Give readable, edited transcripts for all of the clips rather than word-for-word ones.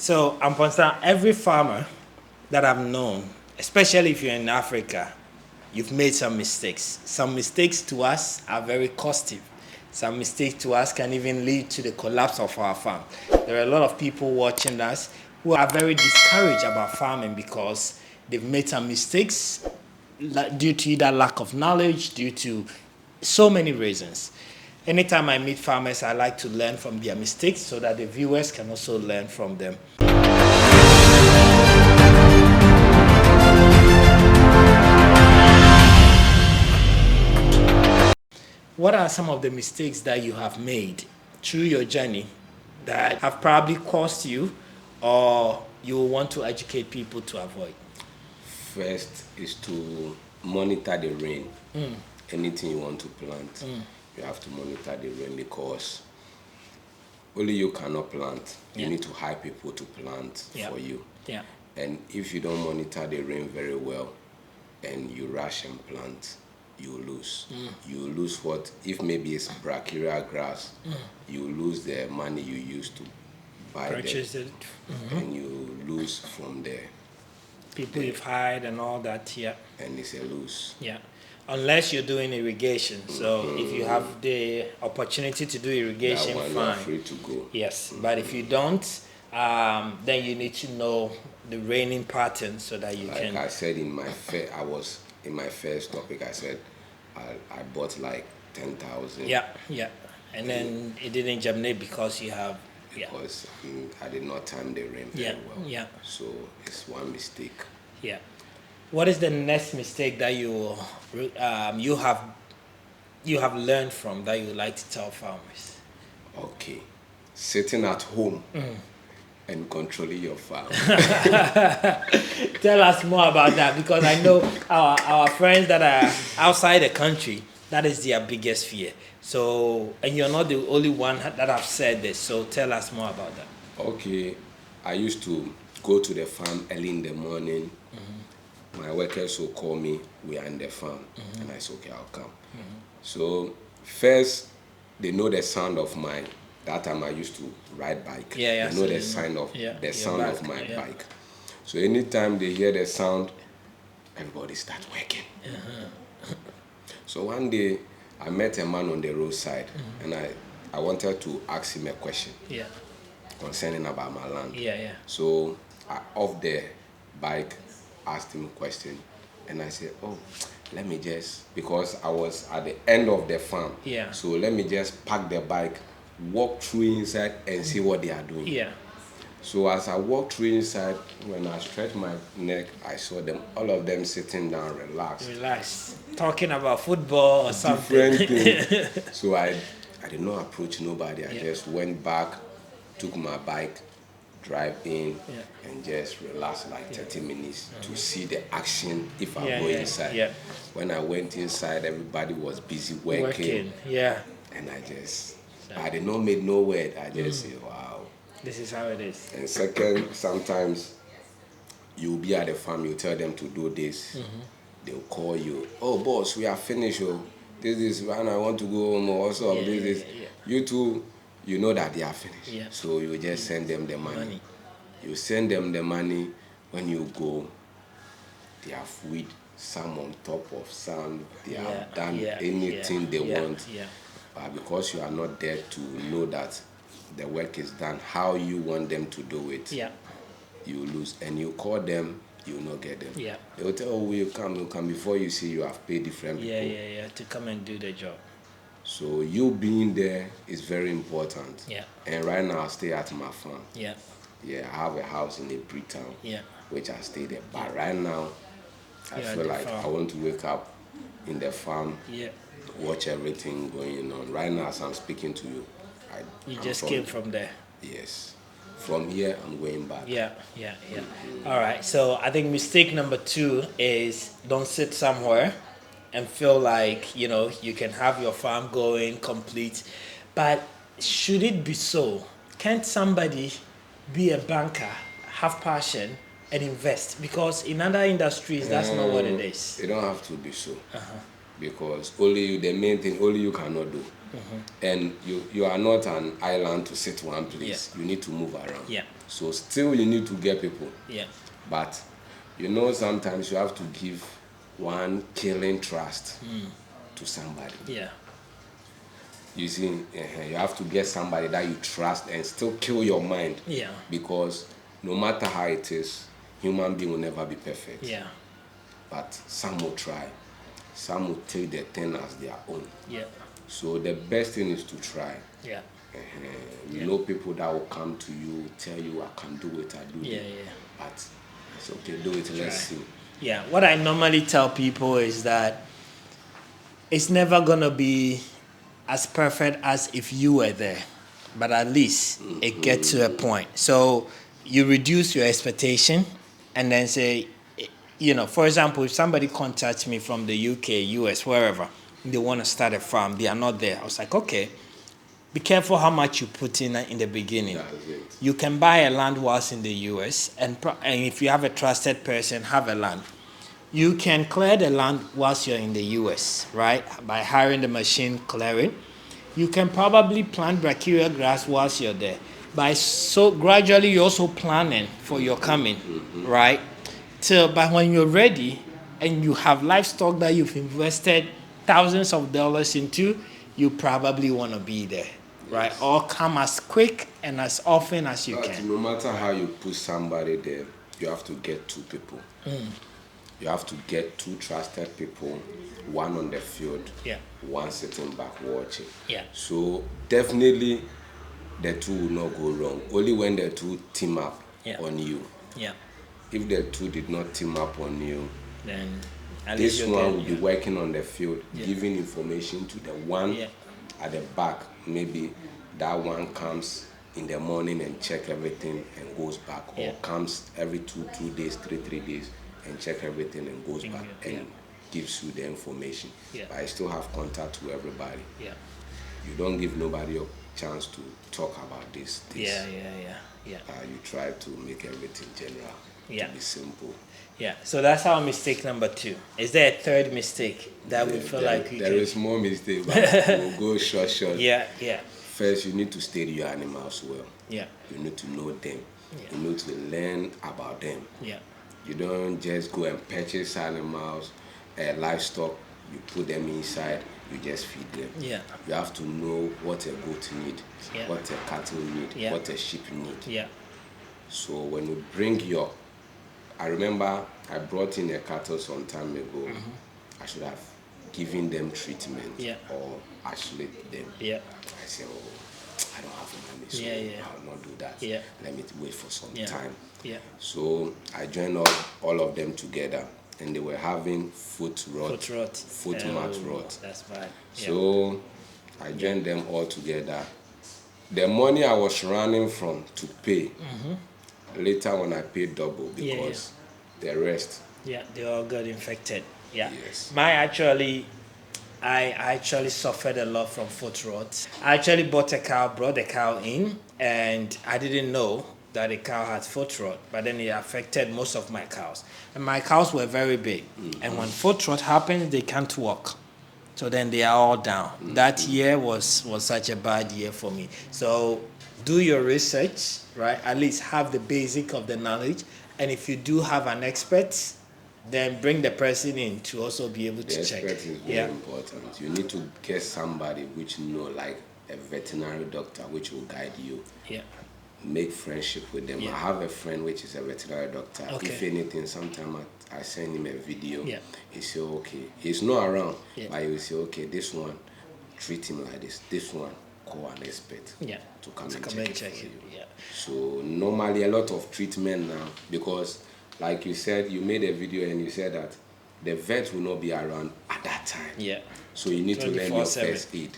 So, Amponsah, every farmer that I've known, especially if you're in Africa, you've made some mistakes. Some mistakes to us are very costly. Some mistakes to us can even lead to the collapse of our farm. There are a lot of people watching us who are very discouraged about farming because they've made some mistakes due to either lack of knowledge, due to so many reasons. Anytime I meet farmers, I like to learn from their mistakes so that the viewers can also learn from them. What are some of the mistakes that you have made through your journey that have probably cost you or you want to educate people to avoid? First is to monitor the rain. Anything you want to plant, you have to monitor the rain because only you cannot plant. You need to hire people to plant for you. Yeah. And if you don't monitor the rain very well and you rush and plant, you lose. You lose what? If maybe it's brachiaria grass, you lose the money you used to buy Purchase it. and you lose from there. People you've hired and all that, And it's a lose. Yeah. Unless you're doing irrigation. So if you have the opportunity to do irrigation, that one, fine. You're free to go. Yes. But if you don't, then you need to know the raining pattern so that you can. Like I said in my first topic, I said I bought like 10,000. Yeah. And then it didn't germinate because you have. Because I did not time the rain very well. Yeah. So it's one mistake. Yeah. What is the next mistake that you have learned from that you would like to tell farmers? Okay. Sitting at home and controlling your farm. Tell us more about that, because I know our friends that are outside the country, that is their biggest fear. So, and you're not the only one that have said this. So tell us more about that. Okay. I used to go to the farm early in the morning. My workers will call me, we are in the farm. And I say, okay, I'll come. So first, they know the sound of mine. That time I used to ride bike. They know the sound of of my bike. So anytime they hear the sound, everybody starts working. So one day, I met a man on the roadside, and I wanted to ask him a question concerning about my land. So I, off the bike, asked him a question, and I said, oh, let me just, because I was at the end of the farm, so let me just park the bike, walk through inside and see what they are doing. So as I walked through inside, when I stretched my neck, I saw them, all of them sitting down, relaxed, talking about football or something. Different thing. So I did not approach nobody. I just went back, took my bike, drive in, and just relax like 30 minutes to see the action if I go inside. When I went inside, everybody was busy working. And I did not make no word. I just say, wow. This is how it is. And second, sometimes you'll be at the farm, you tell them to do this. They'll call you, oh boss, we are finished. Oh, this is when I want to go home. Also, you two, you know that they are finished. So you just send them the money. You send them the money. When you go, they have weed, some on top of some. They have done anything they want. But because you are not there to know that the work is done, how you want them to do it, you lose. And you call them, you will not get them. They will tell, oh, we'll come before you see you have paid different people. To come and do the job. So you being there is very important. And right now I stay at my farm. I have a house in a Britain, which I stay there. But right now, I feel like I want to wake up in the farm, watch everything going on. Right now, as I'm speaking to you, you just came from there. Yes. From here, I'm going back. All right. So I think mistake number 2 is don't sit somewhere and feel like, you can have your farm going complete. But should it be so? Can't somebody be a banker, have passion, and invest? Because in other industries, that's not what it is. It don't have to be so. Because the main thing, only you cannot do. And you are not an island to sit one place. You need to move around. So still you need to get people. Yeah. But sometimes you have to give one killing trust to somebody. Yeah. You see, you have to get somebody that you trust and still kill your mind. Yeah. Because no matter how it is, human being will never be perfect. Yeah. But some will try. Some will take their thing as their own. Yeah. So the best thing is to try. Yeah. You know people that will come to you, tell you, I can do it, I do it. Yeah. But it's okay, do it, let's see. Yeah. What I normally tell people is that it's never going to be as perfect as if you were there. But at least it gets to a point. So you reduce your expectation and then say, for example, if somebody contacts me from the UK, US, wherever, they want to start a farm, they are not there. I was like, okay, be careful how much you put in the beginning. You can buy a land whilst in the US, and if you have a trusted person, have a land. You can clear the land whilst you're in the US, right? By hiring the machine clearing. You can probably plant brachyria grass whilst you're there. So gradually you're also planning for your coming, right? But when you're ready and you have livestock that you've invested thousands of dollars into, you probably want to be there, right? Or come as quick and as often as you can. No matter how you put somebody there, you have to get two people. You have to get two trusted people, one on the field, one sitting back watching. Yeah. So definitely the two will not go wrong. Only when the two team up on you. Yeah. If the two did not team up on you, then this one will be working on the field, giving information to the one at the back. Maybe that one comes in the morning and check everything and goes back, or comes every 2 days, 3 days and check everything and goes back and gives you the information. But I still have contact to everybody. You don't give nobody a chance to talk about this. You try to make everything general. To be simple. Yeah, so that's our mistake number 2. Is there a third mistake that we feel like there is more mistake, but we'll go short. First, you need to study your animals well. You need to know them. You need to learn about them. You don't just go and purchase animals, livestock, you put them inside, you just feed them. You have to know what a goat need, what a cattle need, what a sheep need. So when you bring I remember I brought in a cattle some time ago. I should have given them treatment or isolate them. I said, I don't have money, so I will not do that. Let me wait for some time. So I joined all of them together, and they were having foot mat rot. That's right. So I joined them all together. The money I was running from to pay, later when I paid double because the rest. They all got infected. Yes. I actually suffered a lot from foot rot. I actually brought the cow in, and I didn't know that the cow had foot rot, but then it affected most of my cows. And my cows were very big. And when foot rot happens, they can't walk. So then they are all down. That year was such a bad year for me. So do your research, right? At least have the basic of the knowledge. And if you do have an expert, then bring the person in to also be able to check. The expert is very important. You need to get somebody which like a veterinary doctor which will guide you. Make friendship with them. I have a friend which is a veterinary doctor. If anything, sometimes I send him a video. He say, okay, he's not around, but he will say, okay, this one, treat him like this. This one, call an expert to come and check it for you. So normally a lot of treatment now, because like you said, you made a video and you said that the vet will not be around at that time. So you need to learn your first aid.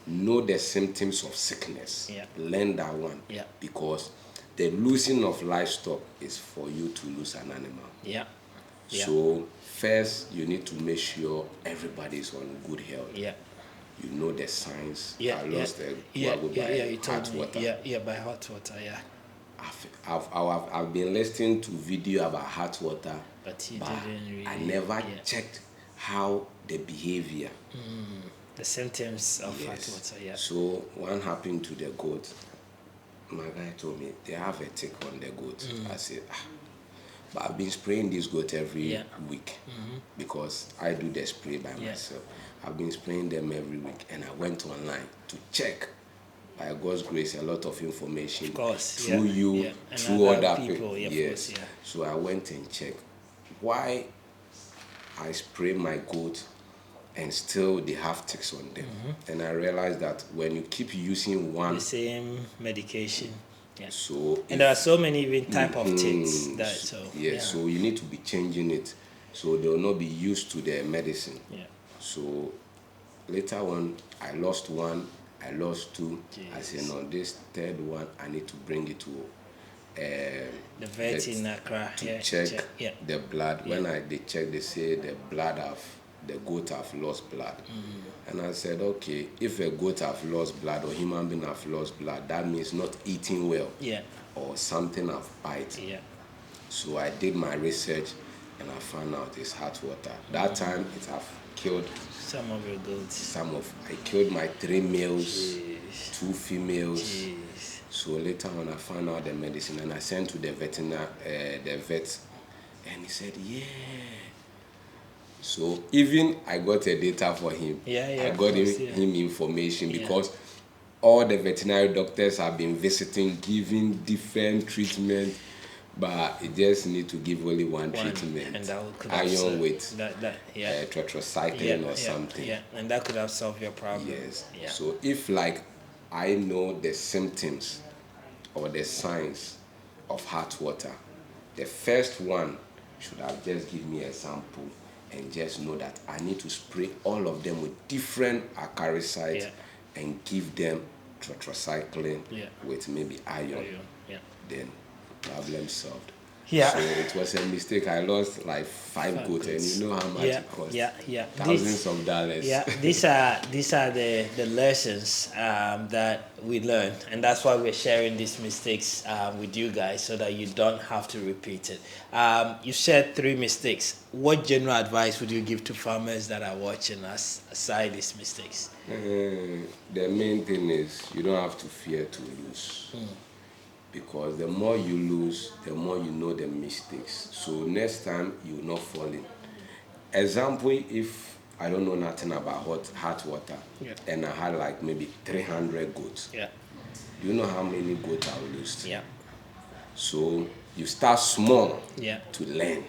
Know the symptoms of sickness. Learn that one. Because the losing of livestock is for you to lose an animal. So first you need to make sure everybody is on good health. You know the signs. I lost a guagua by hot water. By hot water. I've been listening to video about hot water, but didn't really, I never checked how the behavior. The symptoms of hot water. So one happened to the goat. my guy told me they have a tick on the goat. I said, but I've been spraying this goat every week because I do the spray by myself. I've been spraying them every week, and I went online to check. By God's grace, a lot of information through you, through other people. Yes. So I went and checked why I spray my goat and still they have ticks on them. And I realized that when you keep using the same medication, so and there are so many even type of ticks that so you need to be changing it so they will not be used to the medicine. So later on, I lost one, I lost two. I said, no, this third one, I need to bring it to the vet in Accra to check the blood. When they check, they say the goat have lost blood. And I said, okay, if a goat have lost blood or human being have lost blood, that means not eating well or something have bite. So I did my research and I found out it's hot water. That time it have killed some of your goats. I killed my 3 males, 2 females. So later on, I found out the medicine and I sent to the vet, and he said, So even I got a data for him. I got him information because all the veterinary doctors have been visiting, giving different treatment. But it just need to give only one treatment, and that could iron with tetracycline or something. And that could have solved your problem. So if like I know the symptoms or the signs of hot water, the first one should have just give me a sample and just know that I need to spray all of them with different acaricides and give them tetracycline with maybe iron. Then problem solved. So it was a mistake. I lost like 5 goats, and you know how much it cost. Thousands of dollars. These are the lessons that we learned, and that's why we're sharing these mistakes with you guys so that you don't have to repeat it. You shared 3 mistakes. What general advice would you give to farmers that are watching us aside these mistakes? The main thing is you don't have to fear to lose. Because the more you lose, the more you know the mistakes. So next time, you will not fall in. Example, if I don't know nothing about hot water, and I had like maybe 300 goats, do you know how many goats I will lose? So you start small to learn.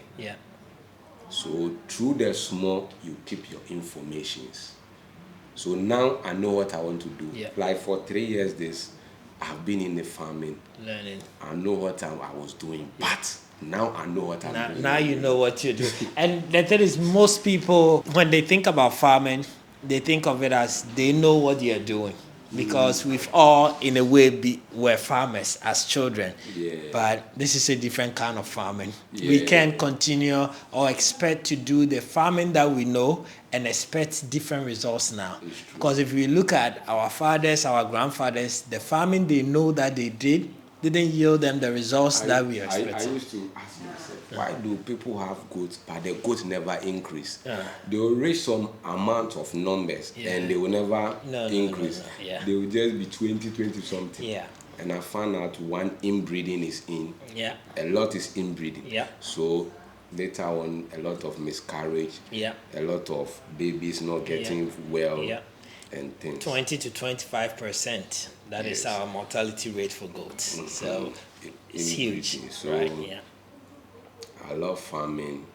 So through the small, you keep your informations. So now I know what I want to do. Like for 3 years, I've been in the farming, learning. I know what I was doing, but now I know what I'm doing. Now you know what you do. And the thing is, most people, when they think about farming, they think of it as they know what they are doing. Because we've all, in a way, were farmers as children. But this is a different kind of farming. We can't continue or expect to do the farming that we know and expect different results now. Because if we look at our fathers, our grandfathers, the farming they know that they didn't yield them the results that we expect. I used to ask myself, why do people have goats, but the goats never increase? They will reach some amount of numbers and they will never increase. They will just be 20 something. And I found out one inbreeding is in. A lot is inbreeding. So later on, a lot of miscarriage. A lot of babies not getting well. And things. 20 to 25%. That is our mortality rate for goats. So it's huge. So I love farming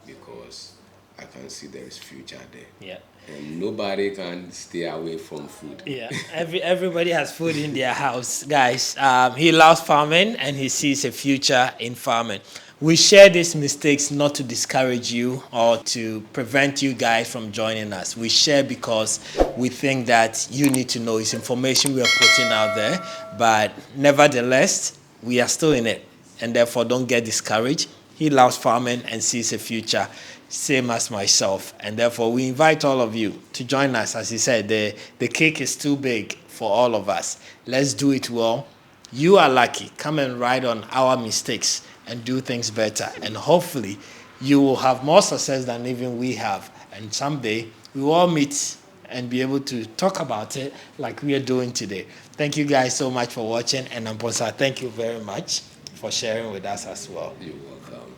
because I can see there is future there. And nobody can stay away from food. Everybody has food in their house, guys. He loves farming and he sees a future in farming. We share these mistakes not to discourage you or to prevent you guys from joining us. We share because we think that you need to know. It's information we are putting out there, but nevertheless, we are still in it, and therefore don't get discouraged. He loves farming and sees a future, same as myself, and therefore we invite all of you to join us. As he said, the cake is too big for all of us. Let's do it well. You are lucky. Come and ride on our mistakes and do things better. And hopefully you will have more success than even we have. And someday we will all meet and be able to talk about it like we are doing today. Thank you guys so much for watching, and Amponsah, thank you very much for sharing with us as well. You're welcome.